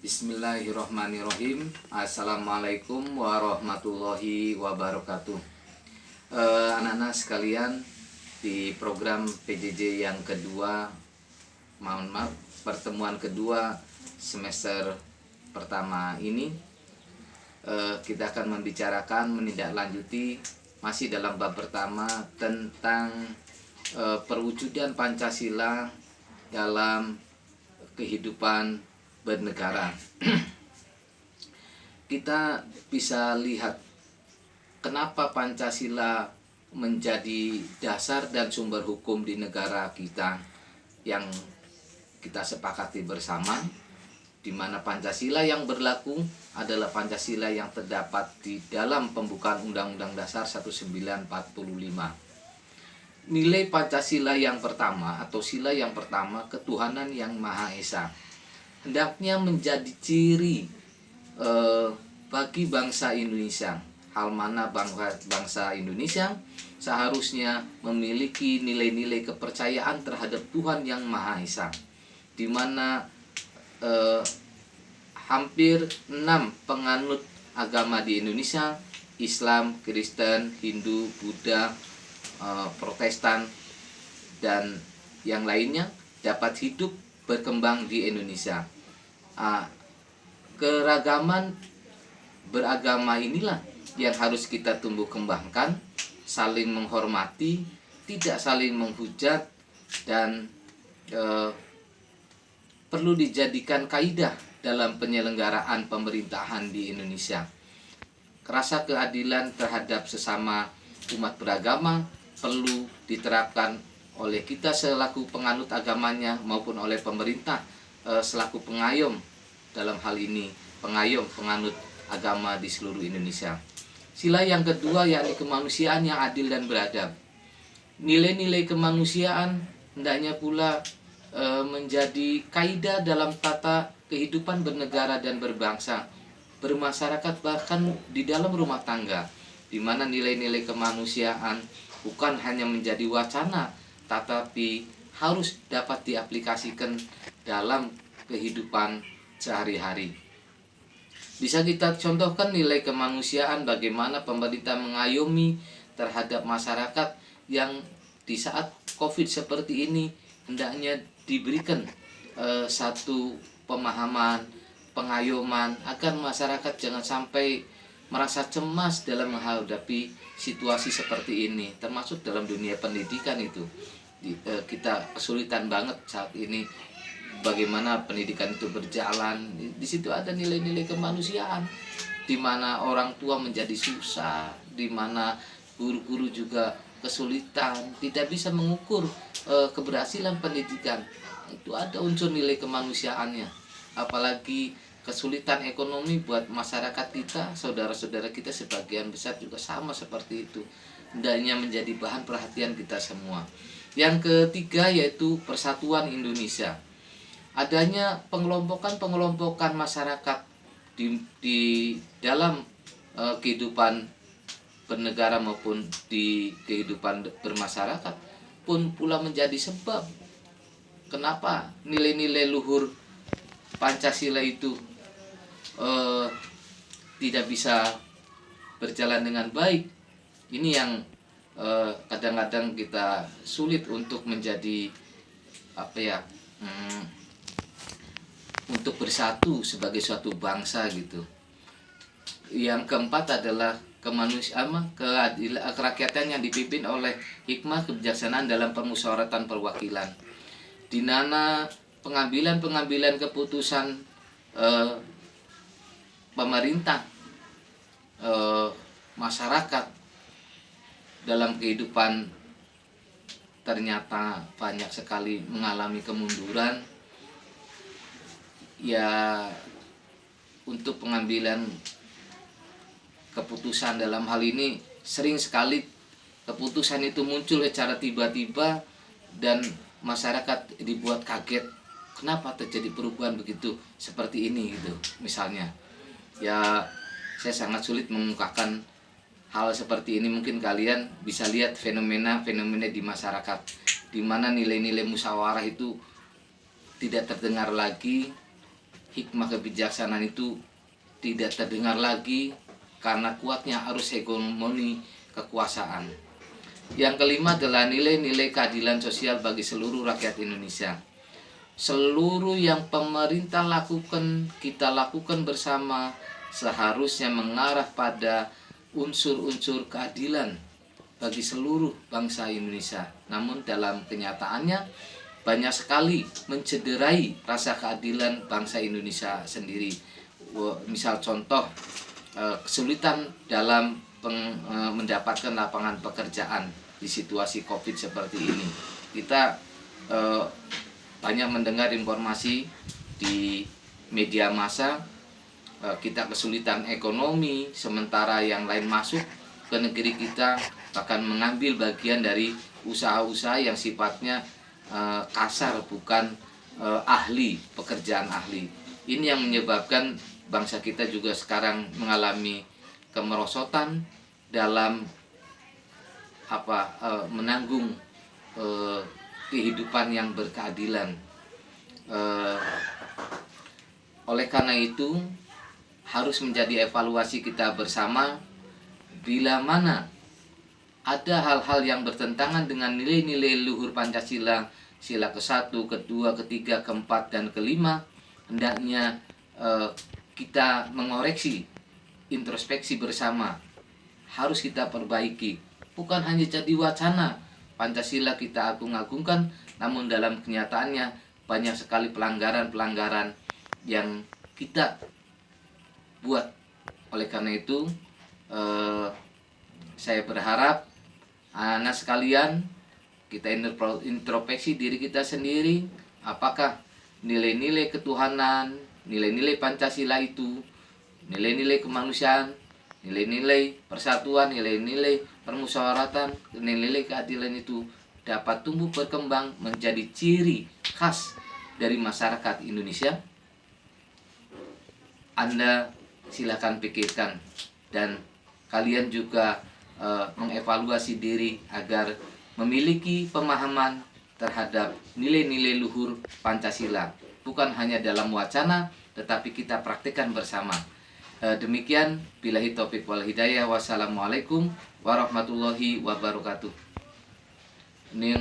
Bismillahirrohmanirrohim. Assalamualaikum warahmatullahi wabarakatuh. Anak-anak sekalian, di program PJJ yang kedua, pertemuan kedua semester pertama ini, kita akan membicarakan menindaklanjuti masih dalam bab pertama tentang perwujudan Pancasila dalam kehidupan bernegara. Kita bisa lihat kenapa Pancasila menjadi dasar dan sumber hukum di negara kita yang kita sepakati bersama, di mana Pancasila yang berlaku adalah Pancasila yang terdapat di dalam pembukaan Undang-Undang Dasar 1945. Nilai Pancasila yang pertama atau sila yang pertama, ketuhanan yang Maha Esa, hendaknya menjadi ciri bagi bangsa Indonesia. Hal mana bangsa Indonesia seharusnya memiliki nilai-nilai kepercayaan terhadap Tuhan yang Maha Esa, di mana hampir 6 penganut agama di Indonesia, Islam, Kristen, Hindu, Buddha, Protestan, dan yang lainnya dapat hidup berkembang di Indonesia. Keragaman beragama inilah yang harus kita tumbuh kembangkan, saling menghormati, tidak saling menghujat, dan perlu dijadikan kaidah dalam penyelenggaraan pemerintahan di Indonesia. Rasa keadilan terhadap sesama umat beragama perlu diterapkan oleh kita selaku penganut agamanya maupun oleh pemerintah selaku pengayom dalam hal ini, pengayom penganut agama di seluruh Indonesia. Sila yang kedua yakni kemanusiaan yang adil dan beradab. Nilai-nilai kemanusiaan hendaknya pula menjadi kaidah dalam tata kehidupan bernegara dan berbangsa, bermasyarakat, bahkan di dalam rumah tangga, di mana nilai-nilai kemanusiaan bukan hanya menjadi wacana, tetapi harus dapat diaplikasikan dalam kehidupan sehari-hari. Bisa kita contohkan nilai kemanusiaan bagaimana pemerintah mengayomi terhadap masyarakat yang di saat COVID seperti ini hendaknya diberikan satu pemahaman, pengayoman agar masyarakat jangan sampai merasa cemas dalam menghadapi situasi seperti ini, termasuk dalam dunia pendidikan itu. Kita kesulitan banget saat ini bagaimana pendidikan itu berjalan. Di situ ada nilai-nilai kemanusiaan, di mana orang tua menjadi susah, di mana guru-guru juga kesulitan, tidak bisa mengukur keberhasilan pendidikan. Itu ada unsur nilai kemanusiaannya. Apalagi kesulitan ekonomi buat masyarakat kita, saudara-saudara kita sebagian besar juga sama seperti itu. Hendaknya menjadi bahan perhatian kita semua. Yang ketiga yaitu persatuan Indonesia. Adanya pengelompokan masyarakat di dalam kehidupan bernegara maupun di kehidupan bermasyarakat pun pula menjadi sebab kenapa nilai-nilai luhur Pancasila itu tidak bisa berjalan dengan baik. Ini yang kadang-kadang kita sulit untuk menjadi untuk bersatu sebagai suatu bangsa gitu. Yang keempat adalah kemanusiaan, kerakyatan yang dipimpin oleh hikmah kebijaksanaan dalam permusyawaratan perwakilan, di mana pengambilan keputusan pemerintah, masyarakat dalam kehidupan ternyata banyak sekali mengalami kemunduran. Ya, untuk pengambilan keputusan dalam hal ini sering sekali keputusan itu muncul secara tiba-tiba dan masyarakat dibuat kaget. Kenapa terjadi perubahan begitu seperti ini gitu misalnya. Ya, saya sangat sulit mengungkapkan hal seperti ini. Mungkin kalian bisa lihat fenomena di masyarakat di mana nilai-nilai musyawarah itu tidak terdengar lagi, hikmah kebijaksanaan itu tidak terdengar lagi karena kuatnya arus hegemoni kekuasaan. Yang kelima adalah nilai-nilai keadilan sosial bagi seluruh rakyat Indonesia. Seluruh yang pemerintah lakukan, kita lakukan bersama, seharusnya mengarah pada unsur-unsur keadilan bagi seluruh bangsa Indonesia. Namun dalam kenyataannya banyak sekali mencederai rasa keadilan bangsa Indonesia sendiri. Misal contoh, kesulitan dalam mendapatkan lapangan pekerjaan di situasi COVID seperti ini. Kita banyak mendengar informasi di media massa, kita kesulitan ekonomi, sementara yang lain masuk ke negeri kita, bahkan mengambil bagian dari usaha-usaha yang sifatnya kasar, bukan ahli, pekerjaan ahli. Ini yang menyebabkan bangsa kita juga sekarang mengalami kemerosotan dalam menanggung kehidupan yang berkeadilan. Oleh karena itu harus menjadi evaluasi kita bersama, bila mana ada hal-hal yang bertentangan dengan nilai-nilai luhur Pancasila, sila ke-1, ke-2, ke-3, ke-4, dan ke-5, hendaknya kita mengoreksi, introspeksi bersama. Harus kita perbaiki. Bukan hanya jadi wacana Pancasila kita agung-agungkan, namun dalam kenyataannya banyak sekali pelanggaran-pelanggaran yang kita buat. Oleh karena itu saya berharap anak sekalian, kita introspeksi diri kita sendiri, apakah nilai-nilai ketuhanan, nilai-nilai Pancasila itu, nilai-nilai kemanusiaan, nilai-nilai persatuan, nilai-nilai permusyawaratan, nilai-nilai keadilan itu dapat tumbuh berkembang menjadi ciri khas dari masyarakat Indonesia. Anda silakan pikirkan, dan kalian juga mengevaluasi diri agar memiliki pemahaman terhadap nilai-nilai luhur Pancasila, bukan hanya dalam wacana tetapi kita praktikkan bersama. Demikian, billahi taufiq wal hidayah. Wassalamualaikum warahmatullahi wabarakatuh. Ini